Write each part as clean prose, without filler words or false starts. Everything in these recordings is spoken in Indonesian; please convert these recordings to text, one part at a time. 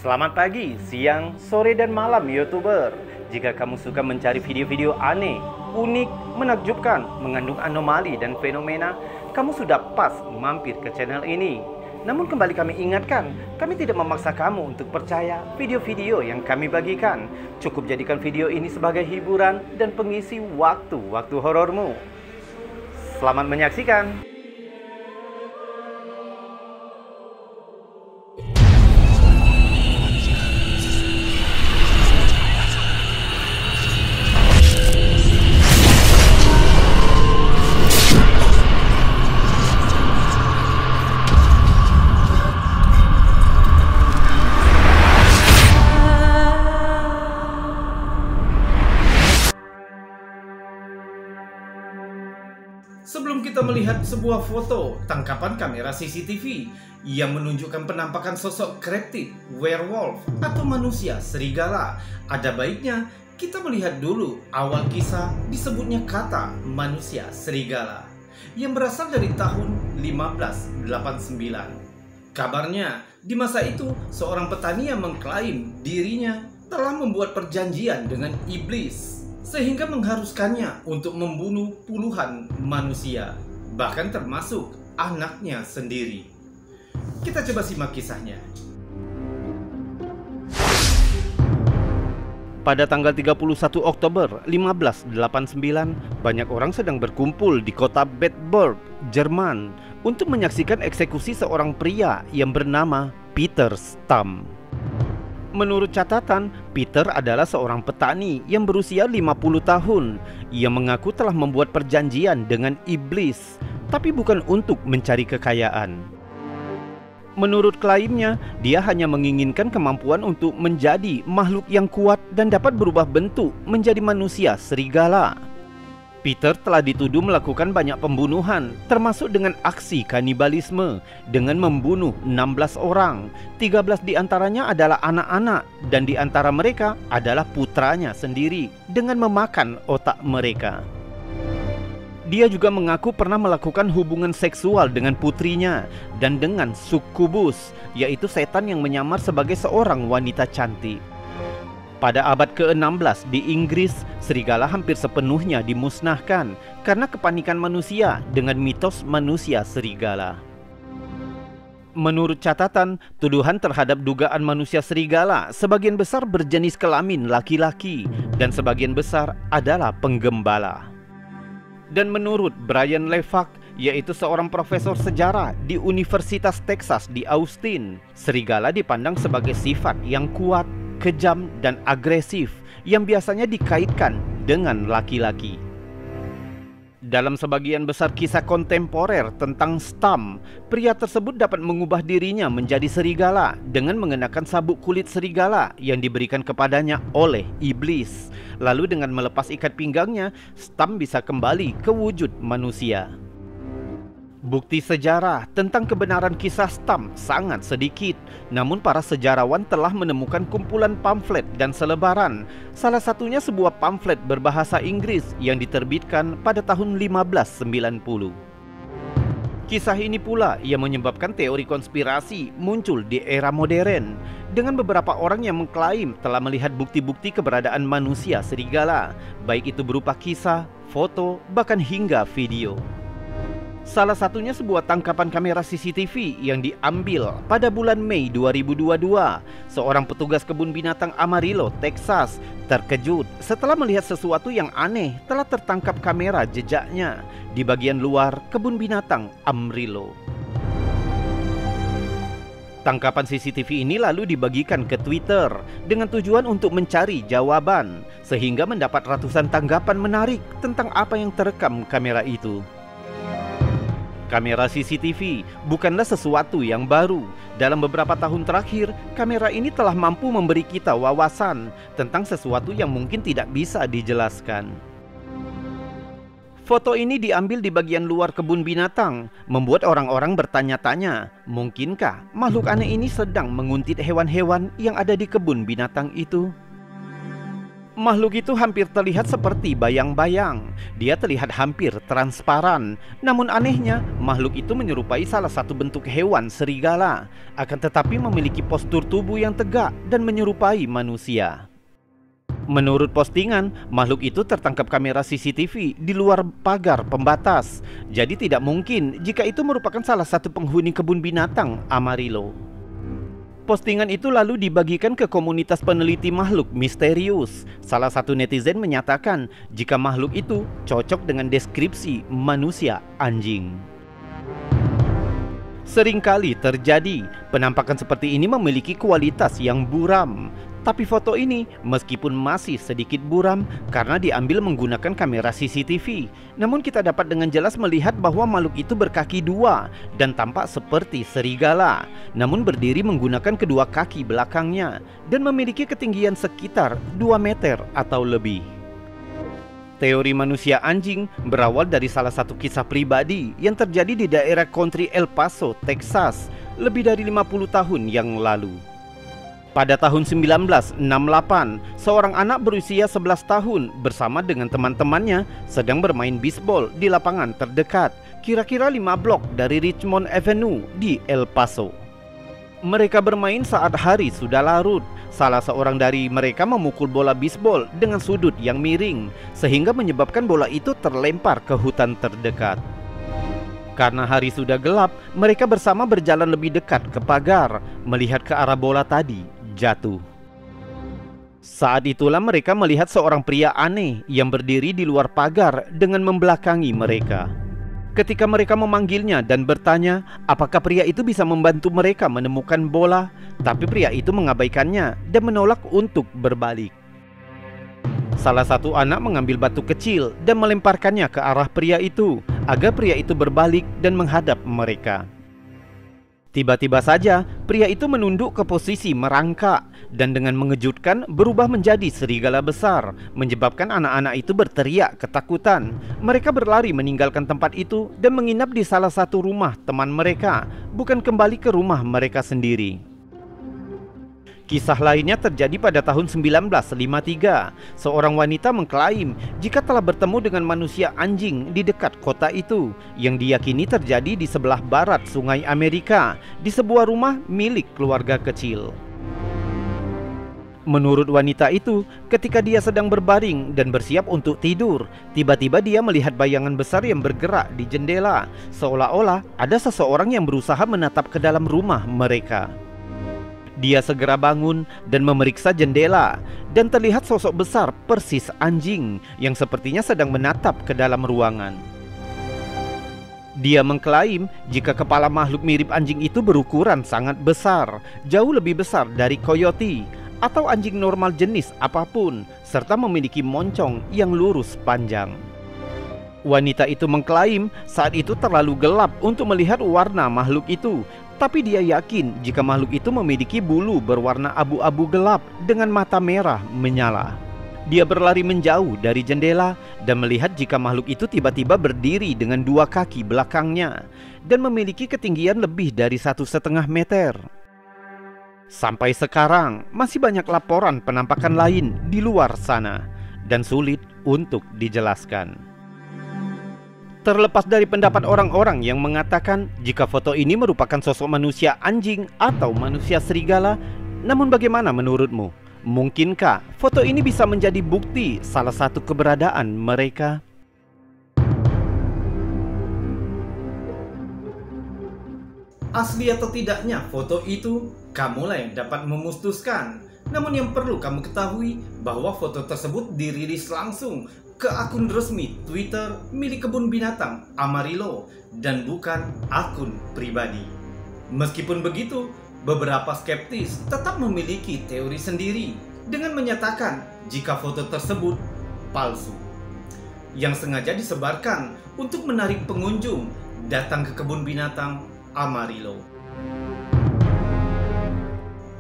Selamat pagi, siang, sore, dan malam YouTuber. Jika kamu suka mencari video-video aneh, unik, menakjubkan, mengandung anomali dan fenomena, kamu sudah pas mampir ke channel ini. Namun kembali kami ingatkan, kami tidak memaksa kamu untuk percaya video-video yang kami bagikan. Cukup jadikan video ini sebagai hiburan dan pengisi waktu-waktu horormu. Selamat menyaksikan. Sebelum kita melihat sebuah foto tangkapan kamera CCTV yang menunjukkan penampakan sosok kriptid, werewolf, atau manusia serigala, ada baiknya kita melihat dulu awal kisah disebutnya kata manusia serigala yang berasal dari tahun 1589. Kabarnya, di masa itu seorang petani yang mengklaim dirinya telah membuat perjanjian dengan iblis sehingga mengharuskannya untuk membunuh puluhan manusia, bahkan termasuk anaknya sendiri. Kita coba simak kisahnya. Pada tanggal 31 Oktober 1589, banyak orang sedang berkumpul di kota Bedburg, Jerman, untuk menyaksikan eksekusi seorang pria yang bernama Peter Stamm. Menurut catatan, Peter adalah seorang petani yang berusia 50 tahun. Ia mengaku telah membuat perjanjian dengan iblis, tapi bukan untuk mencari kekayaan. Menurut klaimnya, dia hanya menginginkan kemampuan untuk menjadi makhluk yang kuat dan dapat berubah bentuk menjadi manusia serigala. Peter telah dituduh melakukan banyak pembunuhan, termasuk dengan aksi kanibalisme, dengan membunuh 16 orang. 13 diantaranya adalah anak-anak, dan di antara mereka adalah putranya sendiri, dengan memakan otak mereka. Dia juga mengaku pernah melakukan hubungan seksual dengan putrinya, dan dengan sukubus, yaitu setan yang menyamar sebagai seorang wanita cantik. Pada abad ke-16 di Inggris, serigala hampir sepenuhnya dimusnahkan karena kepanikan manusia dengan mitos manusia serigala. Menurut catatan, tuduhan terhadap dugaan manusia serigala sebagian besar berjenis kelamin laki-laki dan sebagian besar adalah penggembala. Dan menurut Brian Levak, yaitu seorang profesor sejarah di Universitas Texas di Austin, serigala dipandang sebagai sifat yang kuat, kejam, dan agresif yang biasanya dikaitkan dengan laki-laki. Dalam sebagian besar kisah kontemporer tentang Stamm, pria tersebut dapat mengubah dirinya menjadi serigala dengan mengenakan sabuk kulit serigala yang diberikan kepadanya oleh iblis. Lalu dengan melepas ikat pinggangnya, Stamm bisa kembali ke wujud manusia. Bukti sejarah tentang kebenaran kisah Stamm sangat sedikit, namun para sejarawan telah menemukan kumpulan pamflet dan selebaran. Salah satunya sebuah pamflet berbahasa Inggris yang diterbitkan pada tahun 1590. Kisah ini pula yang menyebabkan teori konspirasi muncul di era modern, dengan beberapa orang yang mengklaim telah melihat bukti-bukti keberadaan manusia serigala, baik itu berupa kisah, foto, bahkan hingga video. Salah satunya sebuah tangkapan kamera CCTV yang diambil pada bulan Mei 2022. Seorang petugas kebun binatang Amarillo, Texas, terkejut setelah melihat sesuatu yang aneh telah tertangkap kamera jejaknya di bagian luar kebun binatang Amarillo. Tangkapan CCTV ini lalu dibagikan ke Twitter dengan tujuan untuk mencari jawaban, sehingga mendapat ratusan tanggapan menarik tentang apa yang terekam kamera itu. Kamera CCTV bukanlah sesuatu yang baru. Dalam beberapa tahun terakhir, kamera ini telah mampu memberi kita wawasan tentang sesuatu yang mungkin tidak bisa dijelaskan. Foto ini diambil di bagian luar kebun binatang, membuat orang-orang bertanya-tanya, mungkinkah makhluk aneh ini sedang menguntit hewan-hewan yang ada di kebun binatang itu? Makhluk itu hampir terlihat seperti bayang-bayang. Dia terlihat hampir transparan. Namun anehnya, makhluk itu menyerupai salah satu bentuk hewan serigala, akan tetapi memiliki postur tubuh yang tegak dan menyerupai manusia. Menurut postingan, makhluk itu tertangkap kamera CCTV di luar pagar pembatas. Jadi tidak mungkin jika itu merupakan salah satu penghuni kebun binatang Amarillo. Postingan itu lalu dibagikan ke komunitas peneliti makhluk misterius. Salah satu netizen menyatakan jika makhluk itu cocok dengan deskripsi manusia anjing. Seringkali terjadi, penampakan seperti ini memiliki kualitas yang buram. Tapi foto ini meskipun masih sedikit buram karena diambil menggunakan kamera CCTV, namun kita dapat dengan jelas melihat bahwa makhluk itu berkaki dua dan tampak seperti serigala, namun berdiri menggunakan kedua kaki belakangnya dan memiliki ketinggian sekitar 2 meter atau lebih. Teori manusia anjing berawal dari salah satu kisah pribadi yang terjadi di daerah country El Paso, Texas, lebih dari 50 tahun yang lalu. Pada tahun 1968, seorang anak berusia 11 tahun bersama dengan teman-temannya sedang bermain bisbol di lapangan terdekat, kira-kira 5 blok dari Richmond Avenue di El Paso. Mereka bermain saat hari sudah larut. Salah seorang dari mereka memukul bola bisbol dengan sudut yang miring, sehingga menyebabkan bola itu terlempar ke hutan terdekat. Karena hari sudah gelap, mereka bersama berjalan lebih dekat ke pagar, melihat ke arah bola tadi jatuh. Saat itulah mereka melihat seorang pria aneh yang berdiri di luar pagar dengan membelakangi mereka. Ketika mereka memanggilnya dan bertanya apakah pria itu bisa membantu mereka menemukan bola, tapi pria itu mengabaikannya dan menolak untuk berbalik. Salah satu anak mengambil batu kecil dan melemparkannya ke arah pria itu agar pria itu berbalik dan menghadap mereka. Tiba-tiba saja, pria itu menunduk ke posisi merangkak dan dengan mengejutkan berubah menjadi serigala besar, menyebabkan anak-anak itu berteriak ketakutan. Mereka berlari meninggalkan tempat itu dan menginap di salah satu rumah teman mereka, bukan kembali ke rumah mereka sendiri. Kisah lainnya terjadi pada tahun 1953. Seorang wanita mengklaim jika telah bertemu dengan manusia anjing di dekat kota itu, yang diyakini terjadi di sebelah barat Sungai Amerika, di sebuah rumah milik keluarga kecil. Menurut wanita itu, ketika dia sedang berbaring dan bersiap untuk tidur, tiba-tiba dia melihat bayangan besar yang bergerak di jendela, seolah-olah ada seseorang yang berusaha menatap ke dalam rumah mereka. Dia segera bangun dan memeriksa jendela, dan terlihat sosok besar persis anjing yang sepertinya sedang menatap ke dalam ruangan. Dia mengklaim jika kepala makhluk mirip anjing itu berukuran sangat besar, jauh lebih besar dari coyote atau anjing normal jenis apapun, serta memiliki moncong yang lurus panjang. Wanita itu mengklaim saat itu terlalu gelap untuk melihat warna makhluk itu, tapi dia yakin jika makhluk itu memiliki bulu berwarna abu-abu gelap dengan mata merah menyala. Dia berlari menjauh dari jendela dan melihat jika makhluk itu tiba-tiba berdiri dengan 2 kaki belakangnya dan memiliki ketinggian lebih dari 1,5 meter. Sampai sekarang masih banyak laporan penampakan lain di luar sana dan sulit untuk dijelaskan. Terlepas dari pendapat orang-orang yang mengatakan jika foto ini merupakan sosok manusia anjing atau manusia serigala, namun bagaimana menurutmu? Mungkinkah foto ini bisa menjadi bukti salah satu keberadaan mereka? Asli atau tidaknya foto itu, kamulah yang dapat memutuskan. Namun yang perlu kamu ketahui bahwa foto tersebut dirilis langsung ke akun resmi Twitter milik kebun binatang Amarillo dan bukan akun pribadi. Meskipun begitu, beberapa skeptis tetap memiliki teori sendiri dengan menyatakan jika foto tersebut palsu, yang sengaja disebarkan untuk menarik pengunjung datang ke kebun binatang Amarillo.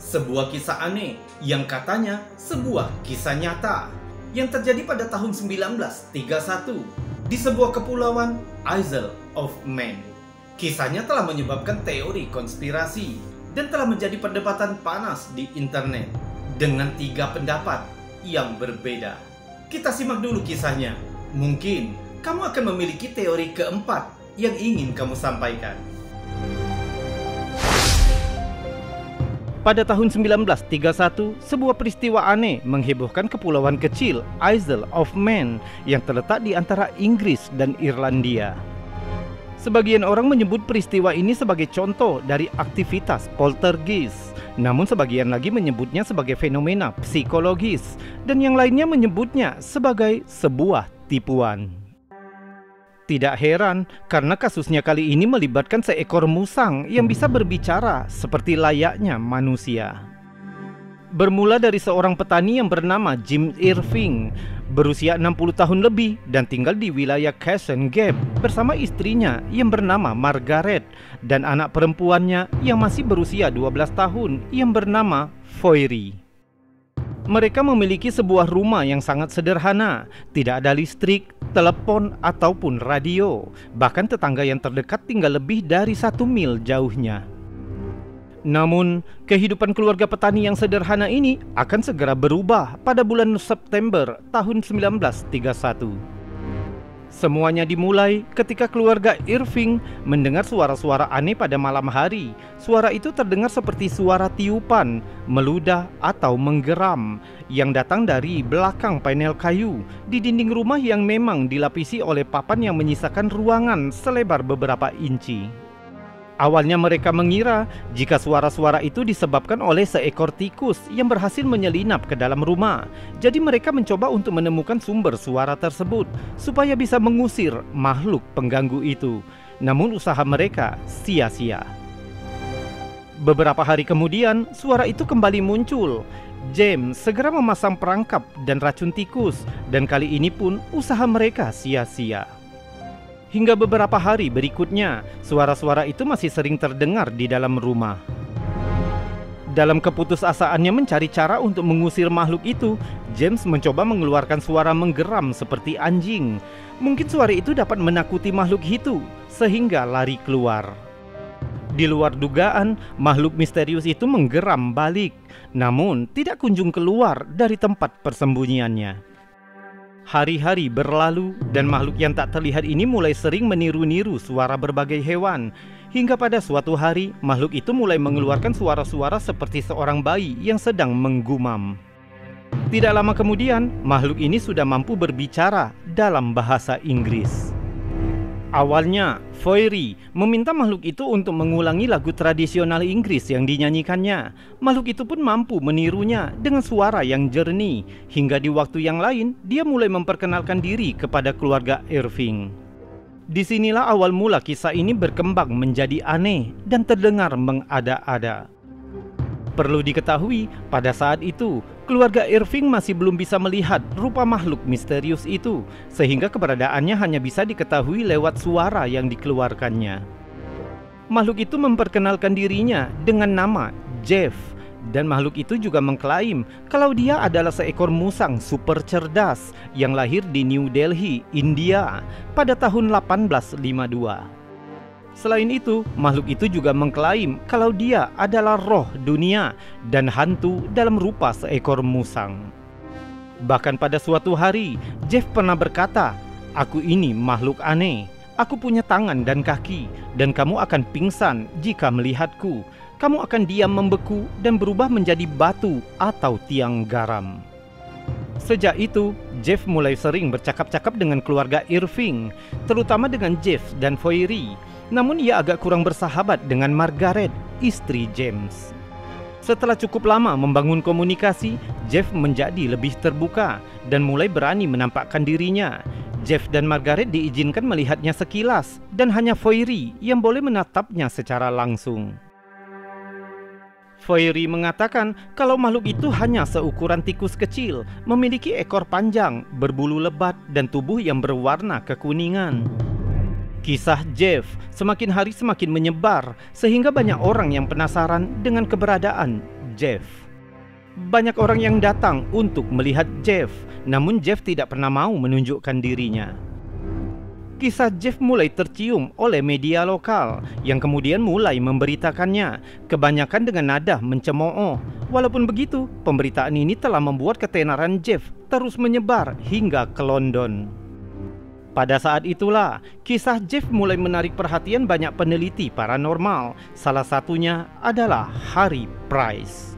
Sebuah kisah aneh yang katanya sebuah kisah nyata yang terjadi pada tahun 1931 di sebuah kepulauan Isle of Man. Kisahnya telah menyebabkan teori konspirasi dan telah menjadi perdebatan panas di internet dengan 3 pendapat yang berbeda. Kita simak dulu kisahnya. Mungkin kamu akan memiliki teori keempat yang ingin kamu sampaikan. Pada tahun 1931, sebuah peristiwa aneh menghebohkan kepulauan kecil Isle of Man yang terletak di antara Inggris dan Irlandia. Sebagian orang menyebut peristiwa ini sebagai contoh dari aktivitas poltergeist, namun sebagian lagi menyebutnya sebagai fenomena psikologis, dan yang lainnya menyebutnya sebagai sebuah tipuan. Tidak heran karena kasusnya kali ini melibatkan seekor musang yang bisa berbicara seperti layaknya manusia. Bermula dari seorang petani yang bernama Jim Irving, berusia 60 tahun lebih dan tinggal di wilayah Casson Gap bersama istrinya yang bernama Margaret dan anak perempuannya yang masih berusia 12 tahun yang bernama Foyri. Mereka memiliki sebuah rumah yang sangat sederhana, tidak ada listrik, telepon, ataupun radio. Bahkan tetangga yang terdekat tinggal lebih dari 1 mil jauhnya. Namun, kehidupan keluarga petani yang sederhana ini akan segera berubah pada bulan September tahun 1931. Semuanya dimulai ketika keluarga Irving mendengar suara-suara aneh pada malam hari. Suara itu terdengar seperti suara tiupan, meludah atau menggeram yang datang dari belakang panel kayu di dinding rumah yang memang dilapisi oleh papan yang menyisakan ruangan selebar beberapa inci. Awalnya mereka mengira jika suara-suara itu disebabkan oleh seekor tikus yang berhasil menyelinap ke dalam rumah. Jadi mereka mencoba untuk menemukan sumber suara tersebut supaya bisa mengusir makhluk pengganggu itu. Namun usaha mereka sia-sia. Beberapa hari kemudian suara itu kembali muncul. James segera memasang perangkap dan racun tikus, dan kali ini pun usaha mereka sia-sia. Hingga beberapa hari berikutnya, suara-suara itu masih sering terdengar di dalam rumah. Dalam keputusasaannya mencari cara untuk mengusir makhluk itu, James mencoba mengeluarkan suara menggeram seperti anjing. Mungkin suara itu dapat menakuti makhluk itu, sehingga lari keluar. Di luar dugaan, makhluk misterius itu menggeram balik, namun tidak kunjung keluar dari tempat persembunyiannya. Hari-hari berlalu dan makhluk yang tak terlihat ini mulai sering meniru-niru suara berbagai hewan. Hingga pada suatu hari, makhluk itu mulai mengeluarkan suara-suara seperti seorang bayi yang sedang menggumam. Tidak lama kemudian, makhluk ini sudah mampu berbicara dalam bahasa Inggris. Awalnya, Foyri meminta makhluk itu untuk mengulangi lagu tradisional Inggris yang dinyanyikannya. Makhluk itu pun mampu menirunya dengan suara yang jernih. Hingga di waktu yang lain, dia mulai memperkenalkan diri kepada keluarga Irving. Disinilah awal mula kisah ini berkembang menjadi aneh dan terdengar mengada-ada. Perlu diketahui, pada saat itu, keluarga Irving masih belum bisa melihat rupa makhluk misterius itu, sehingga keberadaannya hanya bisa diketahui lewat suara yang dikeluarkannya. Makhluk itu memperkenalkan dirinya dengan nama Jeff, dan makhluk itu juga mengklaim kalau dia adalah seekor musang super cerdas yang lahir di New Delhi, India pada tahun 1852. Selain itu, makhluk itu juga mengklaim kalau dia adalah roh dunia dan hantu dalam rupa seekor musang. Bahkan pada suatu hari, Jeff pernah berkata, "Aku ini makhluk aneh. Aku punya tangan dan kaki, dan kamu akan pingsan jika melihatku. Kamu akan diam membeku dan berubah menjadi batu atau tiang garam." Sejak itu, Jeff mulai sering bercakap-cakap dengan keluarga Irving, terutama dengan Jeff dan Foyri. Namun ia agak kurang bersahabat dengan Margaret, istri James. Setelah cukup lama membangun komunikasi, Jeff menjadi lebih terbuka dan mulai berani menampakkan dirinya. Jeff dan Margaret diizinkan melihatnya sekilas, dan hanya Foyri yang boleh menatapnya secara langsung. Foyri mengatakan kalau makhluk itu hanya seukuran tikus kecil, memiliki ekor panjang, berbulu lebat, dan tubuh yang berwarna kekuningan. Kisah Jeff semakin hari semakin menyebar, sehingga banyak orang yang penasaran dengan keberadaan Jeff. Banyak orang yang datang untuk melihat Jeff, namun Jeff tidak pernah mau menunjukkan dirinya. Kisah Jeff mulai tercium oleh media lokal yang kemudian mulai memberitakannya, kebanyakan dengan nada mencemooh. Walaupun begitu, pemberitaan ini telah membuat ketenaran Jeff terus menyebar hingga ke London. Pada saat itulah, kisah Jeff mulai menarik perhatian banyak peneliti paranormal. Salah satunya adalah Harry Price.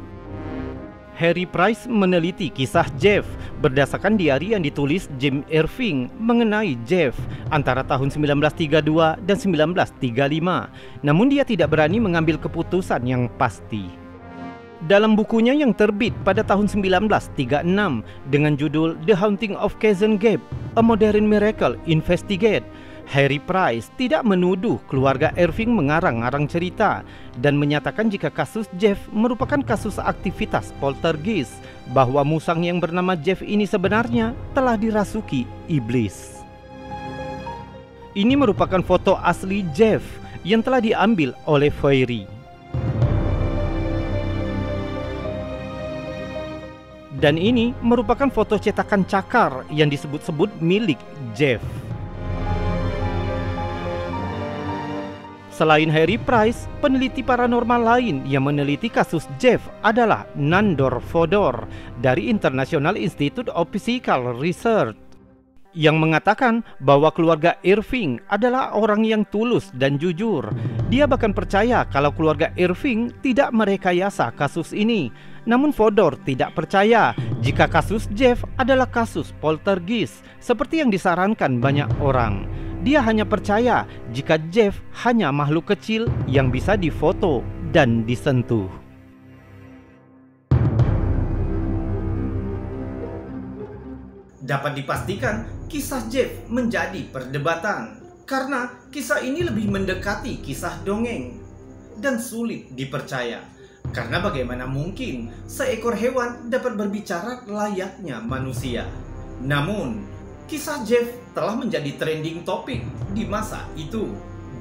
Harry Price meneliti kisah Jeff berdasarkan diari yang ditulis James Irving mengenai Jeff antara tahun 1932 dan 1935. Namun dia tidak berani mengambil keputusan yang pasti. Dalam bukunya yang terbit pada tahun 1936 dengan judul The Haunting of Kazan Gap, A Modern Miracle Investigate, Harry Price tidak menuduh keluarga Irving mengarang-arang cerita dan menyatakan jika kasus Jeff merupakan kasus aktivitas poltergeist, bahwa musang yang bernama Jeff ini sebenarnya telah dirasuki iblis. Ini merupakan foto asli Jeff yang telah diambil oleh Fairy. Dan ini merupakan foto cetakan cakar yang disebut-sebut milik Jeff. Selain Harry Price, peneliti paranormal lain yang meneliti kasus Jeff adalah Nandor Fodor dari International Institute of Physical Research, yang mengatakan bahwa keluarga Irving adalah orang yang tulus dan jujur. Dia bahkan percaya kalau keluarga Irving tidak merekayasa kasus ini. Namun Fodor tidak percaya jika kasus Jeff adalah kasus poltergeist seperti yang disarankan banyak orang. Dia hanya percaya jika Jeff hanya makhluk kecil yang bisa difoto dan disentuh. Dapat dipastikan, kisah Jeff menjadi perdebatan karena kisah ini lebih mendekati kisah dongeng dan sulit dipercaya. Karena bagaimana mungkin seekor hewan dapat berbicara layaknya manusia? Namun, kisah Jeff telah menjadi trending topik di masa itu.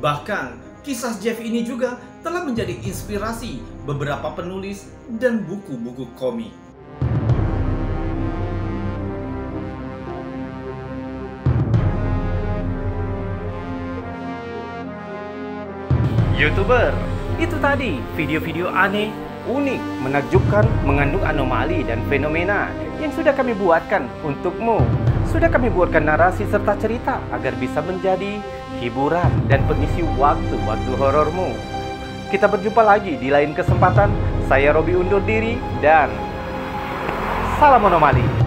Bahkan, kisah Jeff ini juga telah menjadi inspirasi beberapa penulis dan buku-buku komik. YouTuber, itu tadi video-video aneh, unik, menakjubkan, mengandung anomali dan fenomena yang sudah kami buatkan untukmu. Sudah kami buatkan narasi serta cerita agar bisa menjadi hiburan dan pengisi waktu-waktu horormu. Kita berjumpa lagi di lain kesempatan. Saya Robi undur diri dan salam anomali.